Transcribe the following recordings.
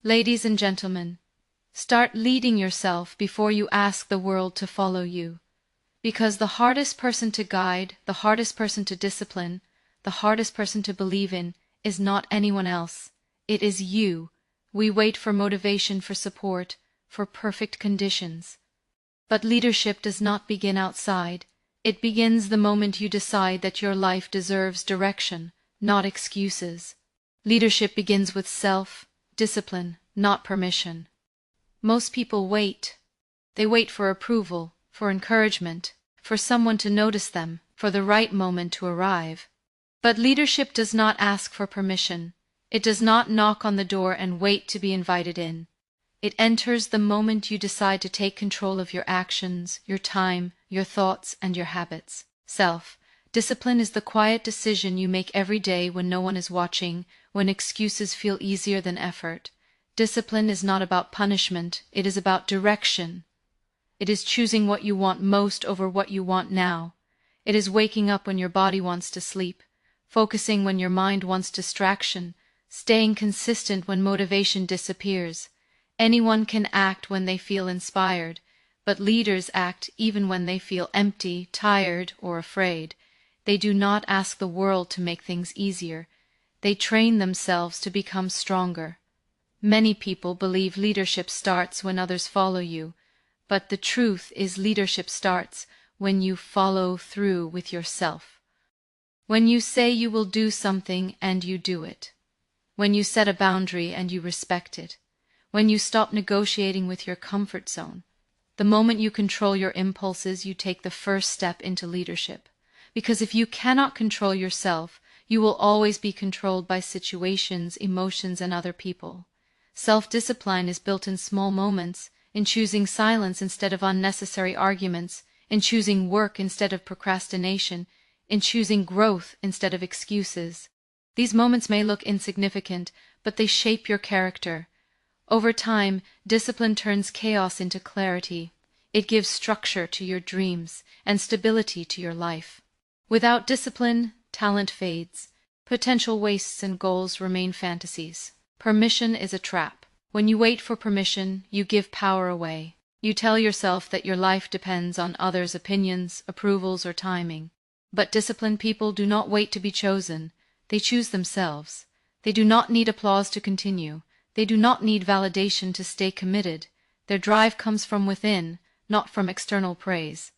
Ladies and gentlemen, start leading yourself before you ask the world to follow you. Because the hardest person to guide, the hardest person to discipline, the hardest person to believe in is not anyone else. It is you. We wait for motivation, for support, for perfect conditions. But leadership does not begin outside. It begins the moment you decide that your life deserves direction, not excuses. Leadership begins with self-discipline, not permission. Most people wait. They wait for approval, for encouragement, for someone to notice them, for the right moment to arrive. But leadership does not ask for permission. It does not knock on the door and wait to be invited in. It enters the moment you decide to take control of your actions, your time, your thoughts, and your habits. Self-discipline is the quiet decision you make every day when no one is watching, when excuses feel easier than effort. Discipline is not about punishment, it is about direction. It is choosing what you want most over what you want now. It is waking up when your body wants to sleep, focusing when your mind wants distraction, staying consistent when motivation disappears. Anyone can act when they feel inspired, but leaders act even when they feel empty, tired, or afraid. They do not ask the world to make things easier. They train themselves to become stronger. Many people believe leadership starts when others follow you, but the truth is leadership starts when you follow through with yourself. When you say you will do something and you do it. When you set a boundary and you respect it. When you stop negotiating with your comfort zone. The moment you control your impulses, you take the first step into leadership. Because if you cannot control yourself, you will always be controlled by situations, emotions, and other people. Self-discipline is built in small moments, in choosing silence instead of unnecessary arguments, in choosing work instead of procrastination, in choosing growth instead of excuses. These moments may look insignificant, but they shape your character. Over time, discipline turns chaos into clarity. It gives structure to your dreams and stability to your life. Without discipline, talent fades. Potential wastes and goals remain fantasies. Permission is a trap. When you wait for permission, you give power away. You tell yourself that your life depends on others' opinions, approvals, or timing. But disciplined people do not wait to be chosen. They choose themselves. They do not need applause to continue. They do not need validation to stay committed. Their drive comes from within, not from external praise.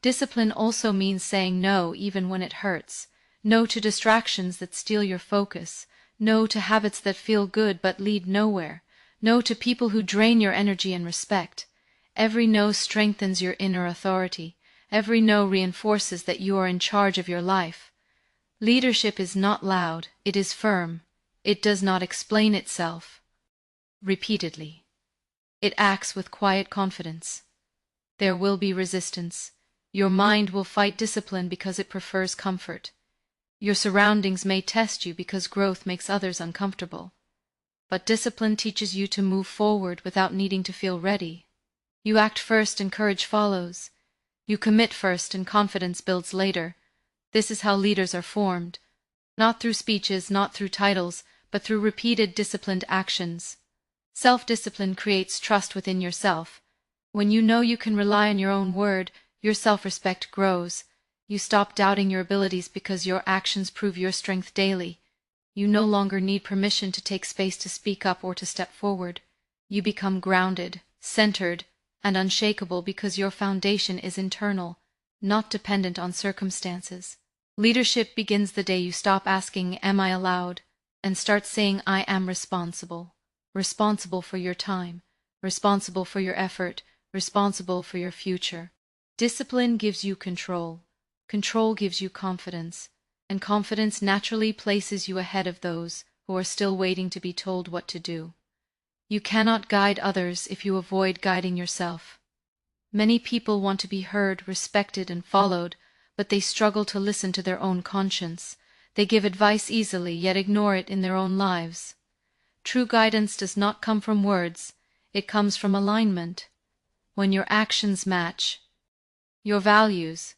Discipline also means saying no even when it hurts. No to distractions that steal your focus. No to habits that feel good but lead nowhere. No to people who drain your energy and respect. Every no strengthens your inner authority. Every no reinforces that you are in charge of your life. Leadership is not loud, it is firm. It does not explain itself repeatedly. It acts with quiet confidence. There will be resistance. Your mind will fight discipline because it prefers comfort. Your surroundings may test you because growth makes others uncomfortable. But discipline teaches you to move forward without needing to feel ready. You act first and courage follows. You commit first and confidence builds later. This is how leaders are formed. Not through speeches, not through titles, but through repeated disciplined actions. Self-discipline creates trust within yourself. When you know you can rely on your own word, your self-respect grows. You stop doubting your abilities because your actions prove your strength daily. You no longer need permission to take space to speak up or to step forward. You become grounded, centered, and unshakable because your foundation is internal, not dependent on circumstances. Leadership begins the day you stop asking, "Am I allowed?" and start saying, "I am responsible." Responsible for your time, responsible for your effort, responsible for your future. Discipline gives you control. Control gives you confidence, and confidence naturally places you ahead of those who are still waiting to be told what to do. You cannot guide others if you avoid guiding yourself. Many people want to be heard, respected, and followed, but they struggle to listen to their own conscience. They give advice easily, yet ignore it in their own lives. True guidance does not come from words, it comes from alignment. When your actions match your values,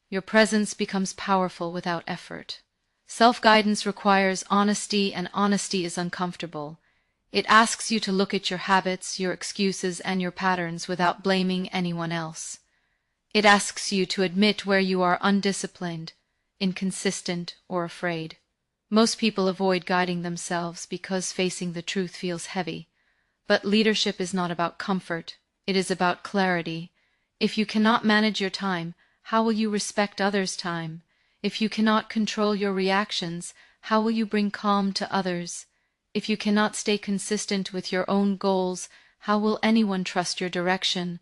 your presence becomes powerful without effort. Self-guidance requires honesty, and honesty is uncomfortable. It asks you to look at your habits, your excuses, and your patterns without blaming anyone else. It asks you to admit where you are undisciplined, inconsistent, or afraid. Most people avoid guiding themselves because facing the truth feels heavy. But leadership is not about comfort, it is about clarity. If you cannot manage your time, how will you respect others' time? If you cannot control your reactions, how will you bring calm to others? If you cannot stay consistent with your own goals, how will anyone trust your direction?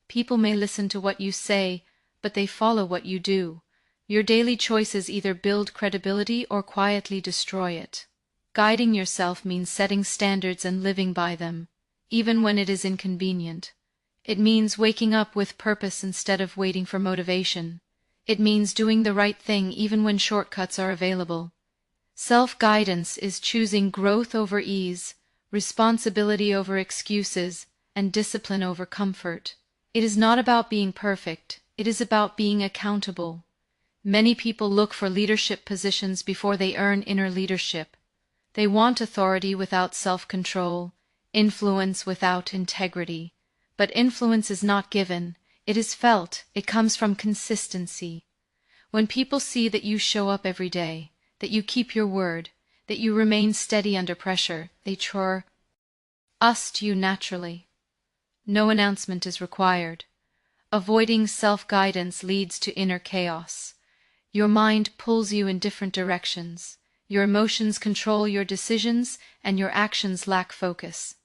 People may listen to what you say, but they follow what you do. Your daily choices either build credibility or quietly destroy it. Guiding yourself means setting standards and living by them, even when it is inconvenient. It means waking up with purpose instead of waiting for motivation. It means doing the right thing even when shortcuts are available. Self-guidance is choosing growth over ease, responsibility over excuses, and discipline over comfort. It is not about being perfect, it is about being accountable. Many people look for leadership positions before they earn inner leadership. They want authority without self-control, influence without integrity. But influence is not given, it is felt, it comes from consistency. When people see that you show up every day, that you keep your word, that you remain steady under pressure, they trust you naturally. No announcement is required. Avoiding self-guidance leads to inner chaos. Your mind pulls you in different directions. Your emotions control your decisions, and your actions lack focus.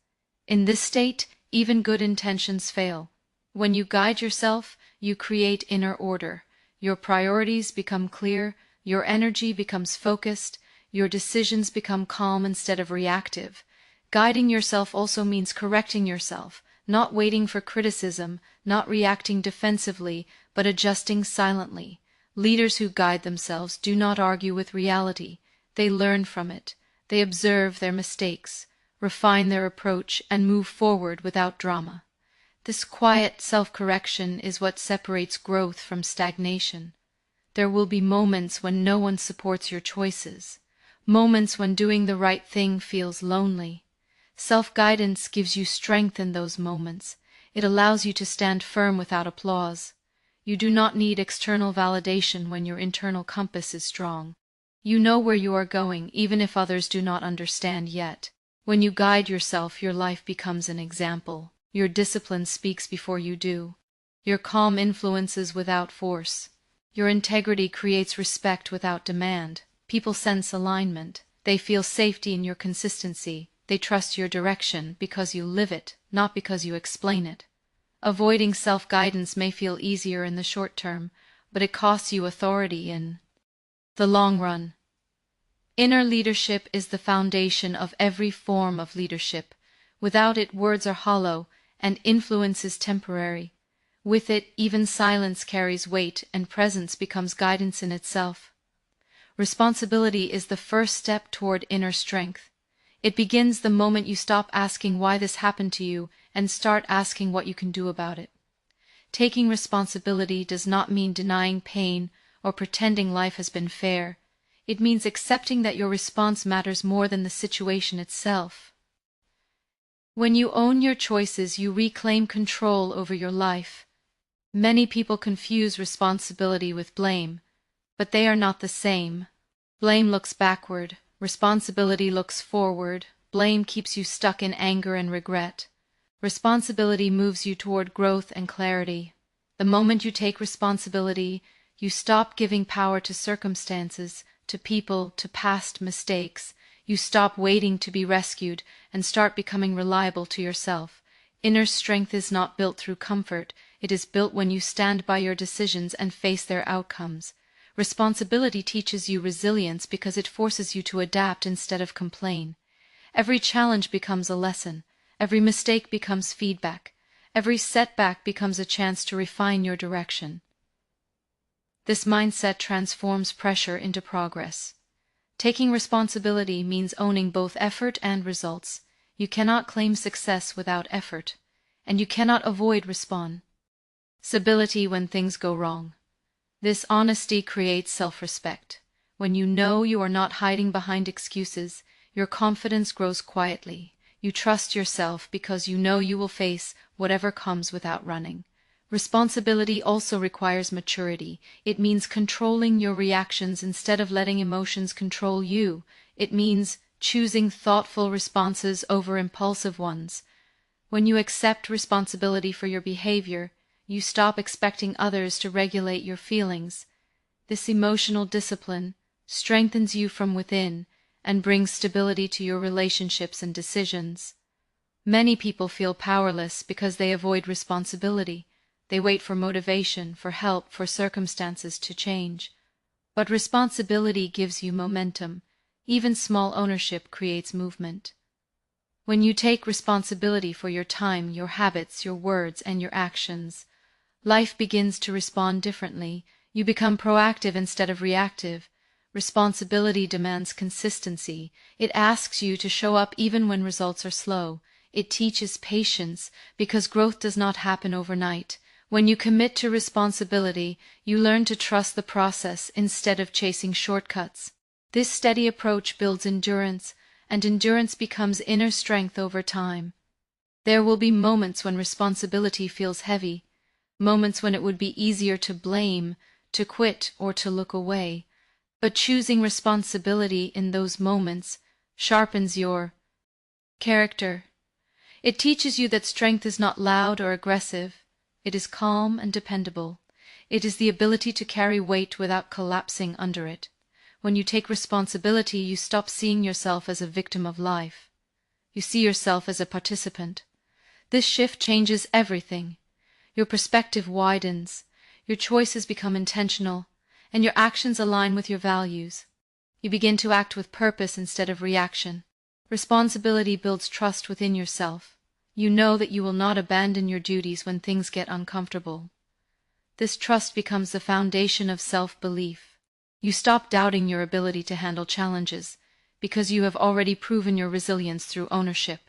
In this state, even good intentions fail. When you guide yourself, you create inner order. Your priorities become clear, your energy becomes focused, your decisions become calm instead of reactive. Guiding yourself also means correcting yourself, not waiting for criticism, not reacting defensively, but adjusting silently. Leaders who guide themselves do not argue with reality. They learn from it. They observe their mistakes, refine their approach, and move forward without drama. This quiet self-correction is what separates growth from stagnation. There will be moments when no one supports your choices, moments when doing the right thing feels lonely. Self-guidance gives you strength in those moments. It allows you to stand firm without applause. You do not need external validation when your internal compass is strong. You know where you are going, even if others do not understand yet. When you guide yourself, your life becomes an example. Your discipline speaks before you do. Your calm influences without force. Your integrity creates respect without demand. People sense alignment. They feel safety in your consistency. They trust your direction because you live it, not because you explain it. Avoiding self-guidance may feel easier in the short term, but it costs you authority in the long run. Inner leadership is the foundation of every form of leadership. Without it, words are hollow, and influence is temporary. With it, even silence carries weight, and presence becomes guidance in itself. Responsibility is the first step toward inner strength. It begins the moment you stop asking why this happened to you and start asking what you can do about it. Taking responsibility does not mean denying pain or pretending life has been fair. It means accepting that your response matters more than the situation itself. When you own your choices, you reclaim control over your life. Many people confuse responsibility with blame, but they are not the same. Blame looks backward, responsibility looks forward. Blame keeps you stuck in anger and regret. Responsibility moves you toward growth and clarity. The moment you take responsibility, you stop giving power to circumstances, to people, to past mistakes. You stop waiting to be rescued and start becoming reliable to yourself. Inner strength is not built through comfort. It is built when you stand by your decisions and face their outcomes. Responsibility teaches you resilience because it forces you to adapt instead of complain. Every challenge becomes a lesson. Every mistake becomes feedback. Every setback becomes a chance to refine your direction. This mindset transforms pressure into progress. Taking responsibility means owning both effort and results. You cannot claim success without effort, and you cannot avoid responsibility when things go wrong. This honesty creates self-respect. When you know you are not hiding behind excuses, your confidence grows quietly. You trust yourself because you know you will face whatever comes without running. Responsibility also requires maturity. It means controlling your reactions instead of letting emotions control you. It means choosing thoughtful responses over impulsive ones. When you accept responsibility for your behavior, you stop expecting others to regulate your feelings. This emotional discipline strengthens you from within and brings stability to your relationships and decisions. Many people feel powerless because they avoid responsibility. They wait for motivation, for help, for circumstances to change. But responsibility gives you momentum. Even small ownership creates movement. When you take responsibility for your time, your habits, your words, and your actions, life begins to respond differently. You become proactive instead of reactive. Responsibility demands consistency. It asks you to show up even when results are slow. It teaches patience because growth does not happen overnight. When you commit to responsibility, you learn to trust the process instead of chasing shortcuts. This steady approach builds endurance, and endurance becomes inner strength over time. There will be moments when responsibility feels heavy, moments when it would be easier to blame, to quit, or to look away. But choosing responsibility in those moments sharpens your character. It teaches you that strength is not loud or aggressive. It is calm and dependable. It is the ability to carry weight without collapsing under it. When you take responsibility, you stop seeing yourself as a victim of life. You see yourself as a participant. This shift changes everything. Your perspective widens. Your choices become intentional, and your actions align with your values. You begin to act with purpose instead of reaction. Responsibility builds trust within yourself. You know that you will not abandon your duties when things get uncomfortable. This trust becomes the foundation of self-belief. You stop doubting your ability to handle challenges because you have already proven your resilience through ownership.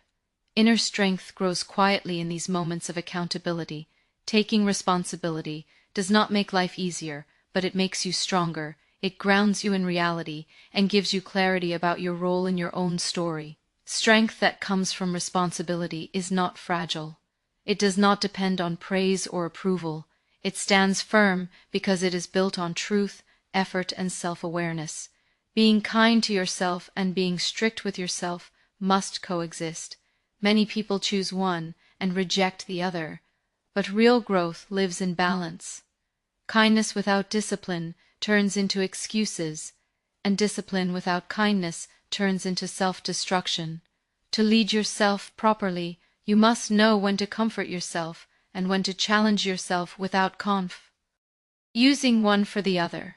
Inner strength grows quietly in these moments of accountability. Taking responsibility does not make life easier, but it makes you stronger. It grounds you in reality and gives you clarity about your role in your own story. Strength that comes from responsibility is not fragile. It does not depend on praise or approval. It stands firm because it is built on truth, effort, and self-awareness. Being kind to yourself and being strict with yourself must coexist. Many people choose one and reject the other, but real growth lives in balance. Kindness without discipline turns into excuses, and discipline without kindness turns into self-destruction. To lead yourself properly, you must know when to comfort yourself and when to challenge yourself without using one for the other.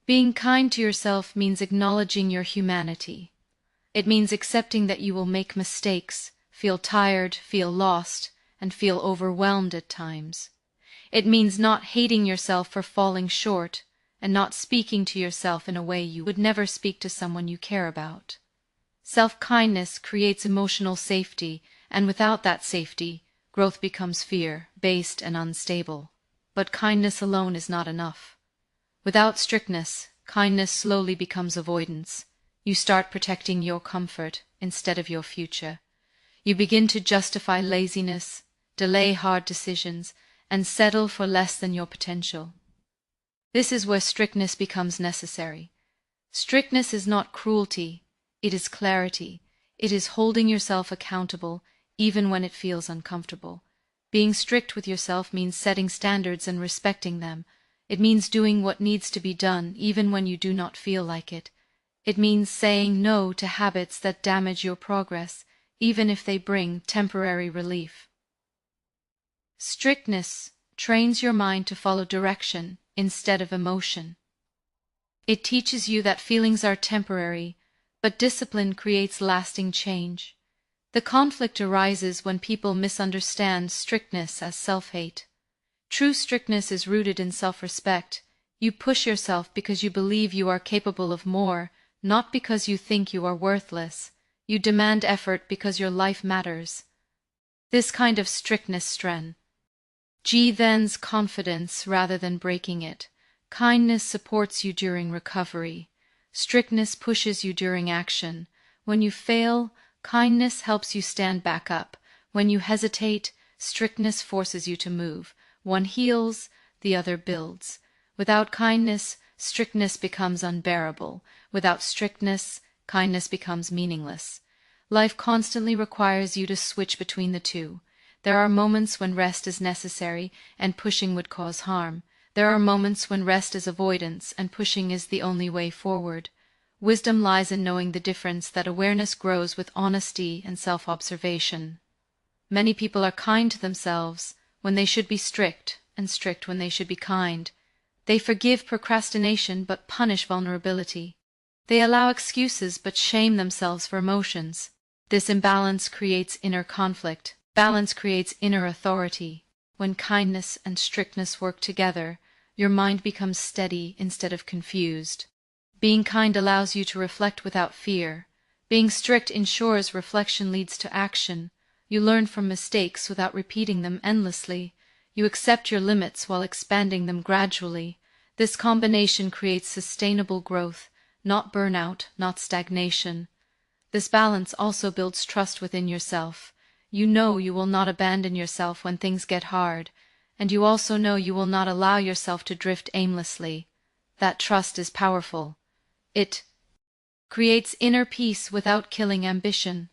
Being kind to yourself means acknowledging your humanity. It means accepting that you will make mistakes, feel tired, feel lost, and feel overwhelmed at times. It means not hating yourself for falling short, and not speaking to yourself in a way you would never speak to someone you care about. Self-kindness creates emotional safety, and without that safety, growth becomes fear-based and unstable. But kindness alone is not enough. Without strictness, kindness slowly becomes avoidance. You start protecting your comfort instead of your future. You begin to justify laziness, delay hard decisions, and settle for less than your potential. This is where strictness becomes necessary. Strictness is not cruelty, it is clarity. It is holding yourself accountable even when it feels uncomfortable. Being strict with yourself means setting standards and respecting them. It means doing what needs to be done even when you do not feel like it. It means saying no to habits that damage your progress, even if they bring temporary relief. Strictness trains your mind to follow direction instead of emotion. It teaches you that feelings are temporary, but discipline creates lasting change. The conflict arises when people misunderstand strictness as self-hate. True strictness is rooted in self-respect. You push yourself because you believe you are capable of more, not because you think you are worthless. You demand effort because your life matters. This kind of strictness strengthens thens confidence rather than breaking it. Kindness supports you during recovery. Strictness pushes you during action. When you fail, Kindness helps you stand back up. When you hesitate, strictness forces you to move. One heals, the other builds. Without kindness, strictness becomes unbearable. Without strictness, kindness becomes meaningless. Life constantly requires you to switch between the two. There are moments when rest is necessary and pushing would cause harm. There are moments when rest is avoidance and pushing is the only way forward. Wisdom lies in knowing the difference, that awareness grows with honesty and self-observation. Many people are kind to themselves when they should be strict, and strict when they should be kind. They forgive procrastination but punish vulnerability. They allow excuses but shame themselves for emotions. This imbalance creates inner conflict. Balance creates inner authority. When kindness and strictness work together, your mind becomes steady instead of confused. Being kind allows you to reflect without fear. Being strict ensures reflection leads to action. You learn from mistakes without repeating them endlessly. You accept your limits while expanding them gradually. This combination creates sustainable growth, not burnout, not stagnation. This balance also builds trust within yourself. You know you will not abandon yourself when things get hard, and you also know you will not allow yourself to drift aimlessly. That trust is powerful. It creates inner peace without killing ambition.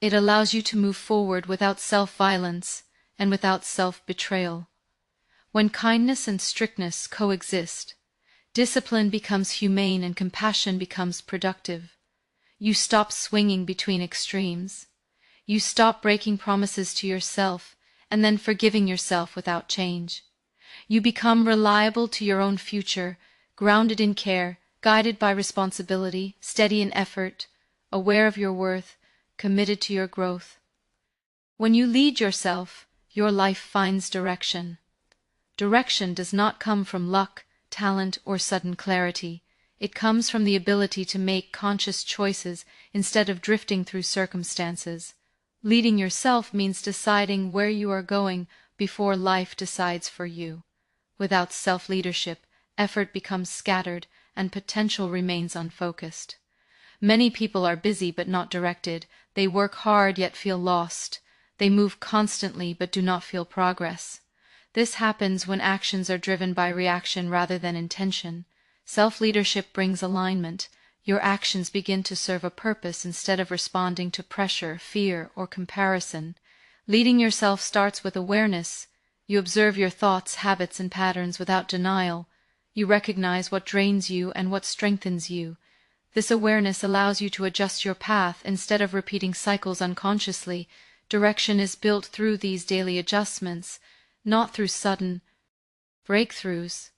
It allows you to move forward without self-violence and without self-betrayal. When kindness and strictness coexist, discipline becomes humane and compassion becomes productive. You stop swinging between extremes. You stop breaking promises to yourself and then forgiving yourself without change. You become reliable to your own future, grounded in care, guided by responsibility, steady in effort, aware of your worth, committed to your growth. When you lead yourself, your life finds direction. Direction does not come from luck, talent, or sudden clarity. It comes from the ability to make conscious choices instead of drifting through circumstances. Leading yourself means deciding where you are going before life decides for you. Without self-leadership, effort becomes scattered and potential remains unfocused. Many people are busy but not directed. They work hard yet feel lost. They move constantly but do not feel progress. This happens when actions are driven by reaction rather than intention. Self-leadership brings alignment. Your actions begin to serve a purpose instead of responding to pressure, fear, or comparison. Leading yourself starts with awareness. You observe your thoughts, habits, and patterns without denial. You recognize what drains you and what strengthens you. This awareness allows you to adjust your path instead of repeating cycles unconsciously. Direction is built through these daily adjustments, not through sudden breakthroughs.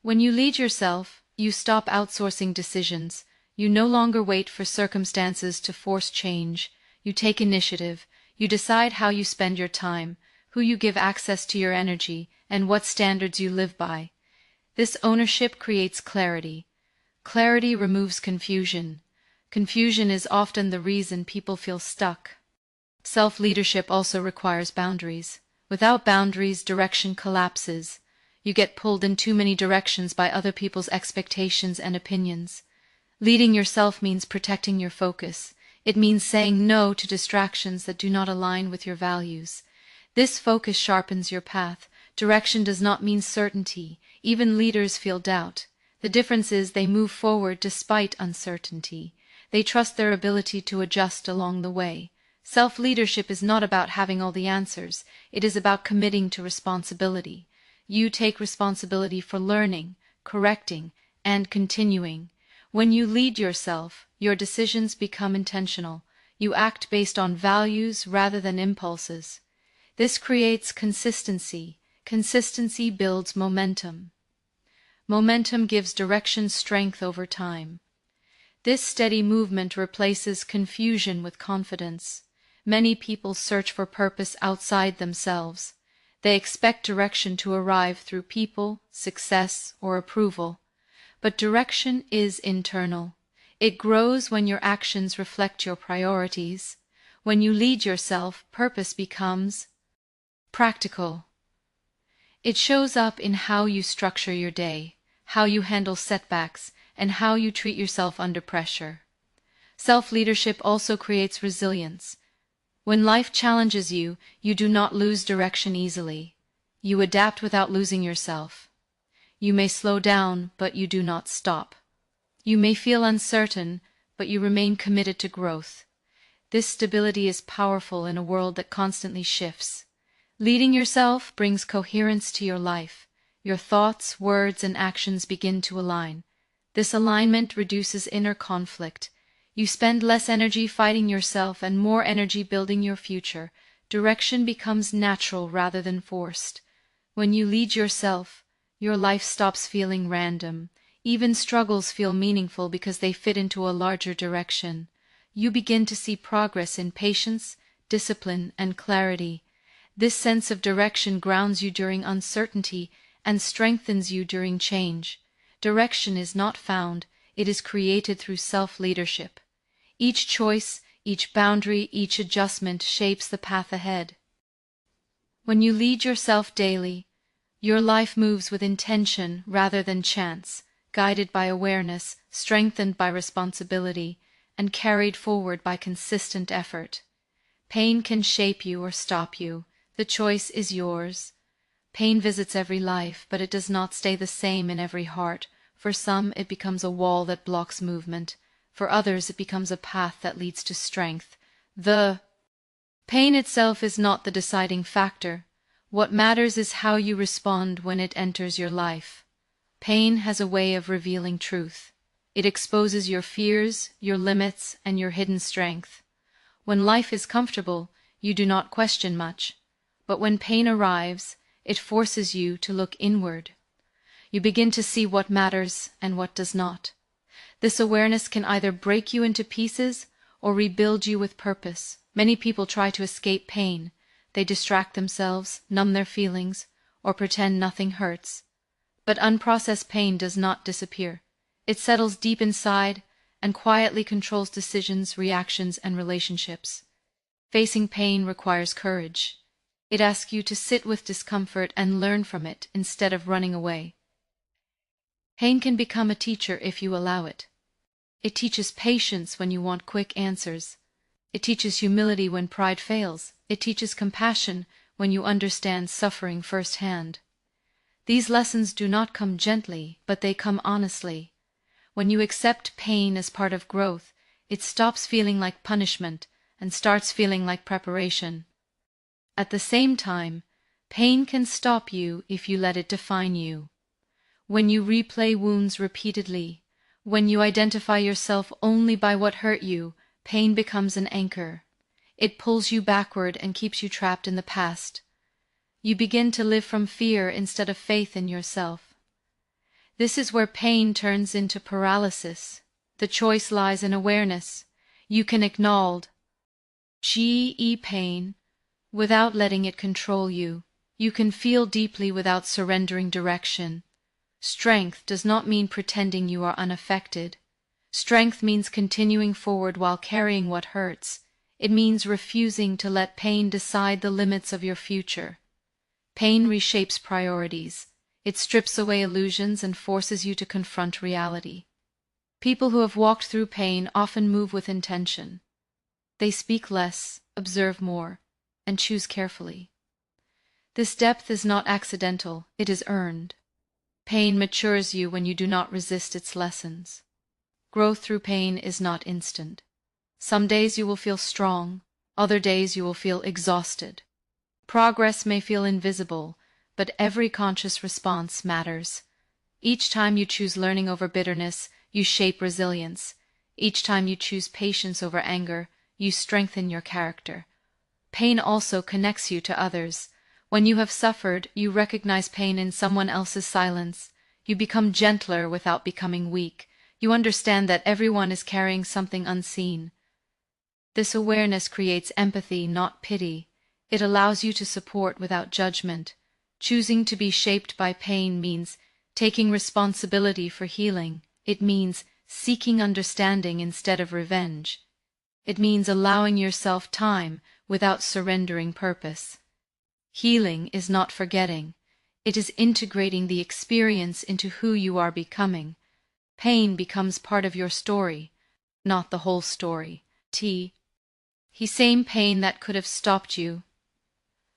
When you lead yourself, you stop outsourcing decisions. You no longer wait for circumstances to force change. You take initiative. You decide how you spend your time, who you give access to your energy, and what standards you live by. This ownership creates clarity. Clarity removes confusion. Confusion is often the reason people feel stuck. Self-leadership also requires boundaries. Without boundaries, direction collapses. You get pulled in too many directions by other people's expectations and opinions. Leading yourself means protecting your focus. It means saying no to distractions that do not align with your values. This focus sharpens your path. Direction does not mean certainty. Even leaders feel doubt. The difference is they move forward despite uncertainty. They trust their ability to adjust along the way. Self-leadership is not about having all the answers. It is about committing to responsibility. You take responsibility for learning, correcting, and continuing. When you lead yourself, your decisions become intentional. You act based on values rather than impulses. This creates consistency. Consistency builds momentum. Momentum gives direction strength over time. This steady movement replaces confusion with confidence. Many people search for purpose outside themselves. They expect direction to arrive through people, success, or approval. But direction is internal. It grows when your actions reflect your priorities. When you lead yourself, purpose becomes practical. It shows up in how you structure your day, how you handle setbacks, and how you treat yourself under pressure. Self-leadership also creates resilience. When life challenges you, you do not lose direction easily. You adapt without losing yourself. You may slow down, but you do not stop. You may feel uncertain, but you remain committed to growth. This stability is powerful in a world that constantly shifts. Leading yourself brings coherence to your life. Your thoughts, words, and actions begin to align. This alignment reduces inner conflict. You spend less energy fighting yourself and more energy building your future. Direction becomes natural rather than forced. When you lead yourself, your life stops feeling random. Even struggles feel meaningful because they fit into a larger direction. You begin to see progress in patience, discipline, and clarity. This sense of direction grounds you during uncertainty and strengthens you during change. Direction is not found, it is created through self-leadership. Each choice, each boundary, each adjustment shapes the path ahead. When you lead yourself daily, your life moves with intention rather than chance, guided by awareness, strengthened by responsibility, and carried forward by consistent effort. Pain can shape you or stop you. The choice is yours. Pain visits every life, but it does not stay the same in every heart. For some, it becomes a wall that blocks movement. For others, it becomes a path that leads to strength. The pain itself is not the deciding factor. What matters is how you respond when it enters your life. Pain has a way of revealing truth. It exposes your fears, your limits, and your hidden strength. When life is comfortable, you do not question much. But when pain arrives, it forces you to look inward. You begin to see what matters and what does not. This awareness can either break you into pieces or rebuild you with purpose. Many people try to escape pain. They distract themselves, numb their feelings, or pretend nothing hurts. But unprocessed pain does not disappear. It settles deep inside and quietly controls decisions, reactions, and relationships. Facing pain requires courage. It asks you to sit with discomfort and learn from it instead of running away. Pain can become a teacher if you allow it. It teaches patience when you want quick answers. It teaches humility when pride fails. It teaches compassion when you understand suffering firsthand. These lessons do not come gently, but they come honestly. When you accept pain as part of growth, it stops feeling like punishment and starts feeling like preparation. At the same time, pain can stop you if you let it define you. When you replay wounds repeatedly, when you identify yourself only by what hurt you, pain becomes an anchor. It pulls you backward and keeps you trapped in the past. You begin to live from fear instead of faith in yourself. This is where pain turns into paralysis. The choice lies in awareness. You can acknowledge pain without letting it control you. You can feel deeply without surrendering direction. Strength does not mean pretending you are unaffected. Strength means continuing forward while carrying what hurts. It means refusing to let pain decide the limits of your future. Pain reshapes priorities. It strips away illusions and forces you to confront reality. People who have walked through pain often move with intention. They speak less, observe more, and choose carefully. This depth is not accidental, it is earned. Pain matures you when you do not resist its lessons. Growth through pain is not instant. Some days you will feel strong, other days you will feel exhausted. Progress may feel invisible, but every conscious response matters. Each time you choose learning over bitterness, you shape resilience. Each time you choose patience over anger, you strengthen your character. Pain also connects you to others. When you have suffered, you recognize pain in someone else's silence. You become gentler without becoming weak. You understand that everyone is carrying something unseen. This awareness creates empathy, not pity. It allows you to support without judgment. Choosing to be shaped by pain means taking responsibility for healing. It means seeking understanding instead of revenge. It means allowing yourself time without surrendering purpose. Healing is not forgetting. It is integrating the experience into who you are becoming. Pain becomes part of your story, not the whole story. The same pain that could have stopped you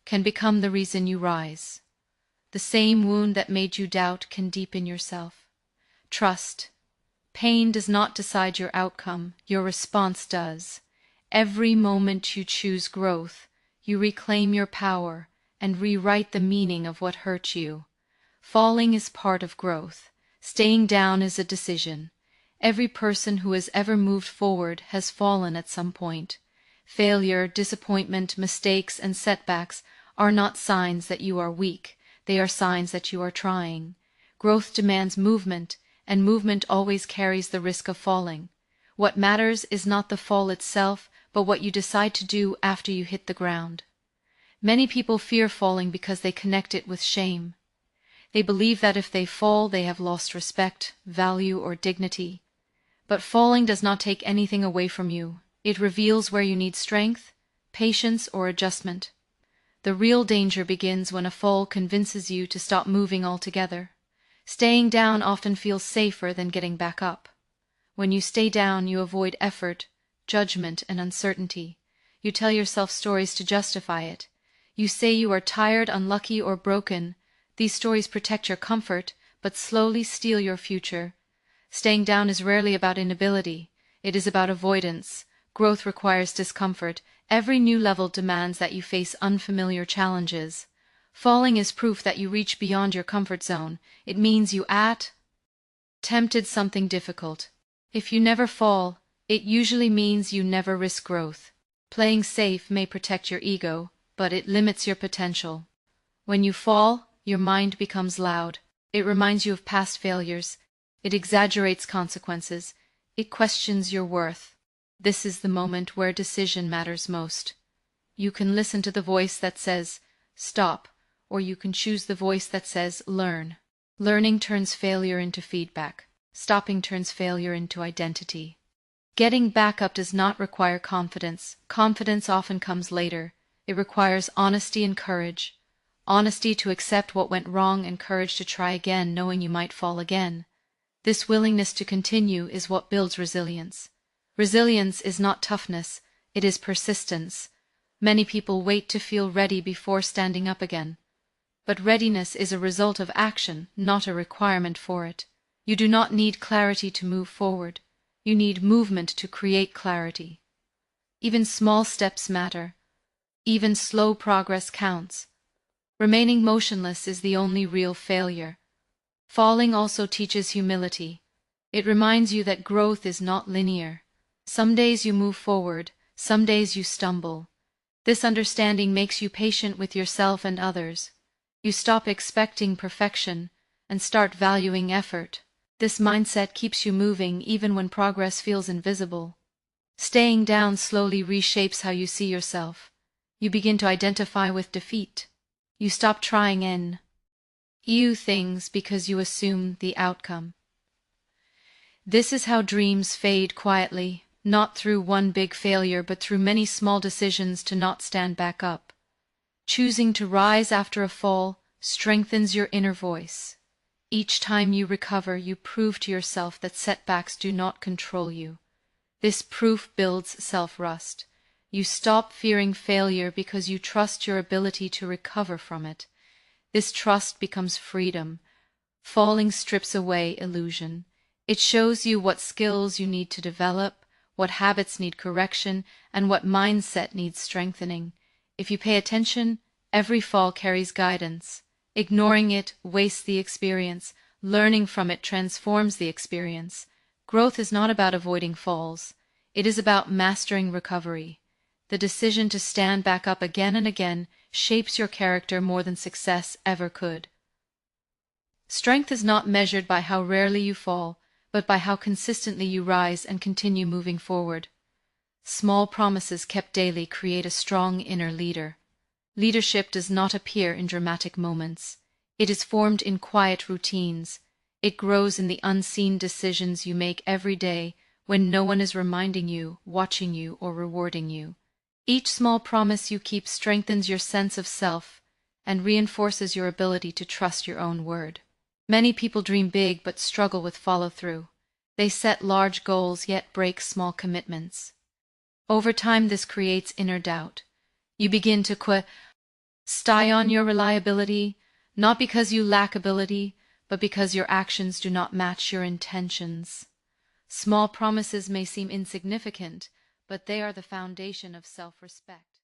can become the reason you rise. The same wound that made you doubt can deepen yourself. Trust. Pain does not decide your outcome, your response does. Every moment you choose growth, you reclaim your power and rewrite the meaning of what hurt you. Falling is part of growth. Staying down is a decision. Every person who has ever moved forward has fallen at some point. Failure, disappointment, mistakes, and setbacks are not signs that you are weak. They are signs that you are trying. Growth demands movement, and movement always carries the risk of falling. What matters is not the fall itself, but what you decide to do after you hit the ground. Many people fear falling because they connect it with shame. They believe that if they fall, they have lost respect, value, or dignity. But falling does not take anything away from you. It reveals where you need strength, patience, or adjustment. The real danger begins when a fall convinces you to stop moving altogether. Staying down often feels safer than getting back up. When you stay down, you avoid effort, judgment, and uncertainty. You tell yourself stories to justify it. You say you are tired, unlucky, or broken. These stories protect your comfort, but slowly steal your future. Staying down is rarely about inability. It is about avoidance. Growth requires discomfort. Every new level demands that you face unfamiliar challenges. Falling is proof that you reach beyond your comfort zone. It means you attempted something difficult. If you never fall, it usually means you never risk growth. Playing safe may protect your ego, but it limits your potential. When you fall, your mind becomes loud. It reminds you of past failures. It exaggerates consequences. It questions your worth. This is the moment where decision matters most. You can listen to the voice that says, stop, or you can choose the voice that says, learn. Learning turns failure into feedback. Stopping turns failure into identity. Getting back up does not require confidence. Confidence often comes later. It requires honesty and courage. Honesty to accept what went wrong and courage to try again, knowing you might fall again. This willingness to continue is what builds resilience. Resilience is not toughness, it is persistence. Many people wait to feel ready before standing up again. But readiness is a result of action, not a requirement for it. You do not need clarity to move forward. You need movement to create clarity. Even small steps matter. Even slow progress counts. Remaining motionless is the only real failure. Falling also teaches humility. It reminds you that growth is not linear. Some days you move forward, some days you stumble. This understanding makes you patient with yourself and others. You stop expecting perfection and start valuing effort. This mindset keeps you moving even when progress feels invisible. Staying down slowly reshapes how you see yourself. You begin to identify with defeat. You stop trying new things because you assume the outcome. This is how dreams fade quietly, not through one big failure, but through many small decisions to not stand back up. Choosing to rise after a fall strengthens your inner voice. Each time you recover, you prove to yourself that setbacks do not control you. This proof builds self-trust. You stop fearing failure because you trust your ability to recover from it. This trust becomes freedom. Falling strips away illusion. It shows you what skills you need to develop, what habits need correction, and what mindset needs strengthening. If you pay attention, every fall carries guidance. Ignoring it wastes the experience. Learning from it transforms the experience. Growth is not about avoiding falls. It is about mastering recovery. The decision to stand back up again and again shapes your character more than success ever could. Strength is not measured by how rarely you fall, but by how consistently you rise and continue moving forward. Small promises kept daily create a strong inner leader. Leadership does not appear in dramatic moments. It is formed in quiet routines. It grows in the unseen decisions you make every day when no one is reminding you, watching you, or rewarding you. Each small promise you keep strengthens your sense of self and reinforces your ability to trust your own word. Many people dream big but struggle with follow-through. They set large goals yet break small commitments. Over time, this creates inner doubt. You begin to question your reliability, not because you lack ability, but because your actions do not match your intentions. Small promises may seem insignificant, but they are the foundation of self-respect.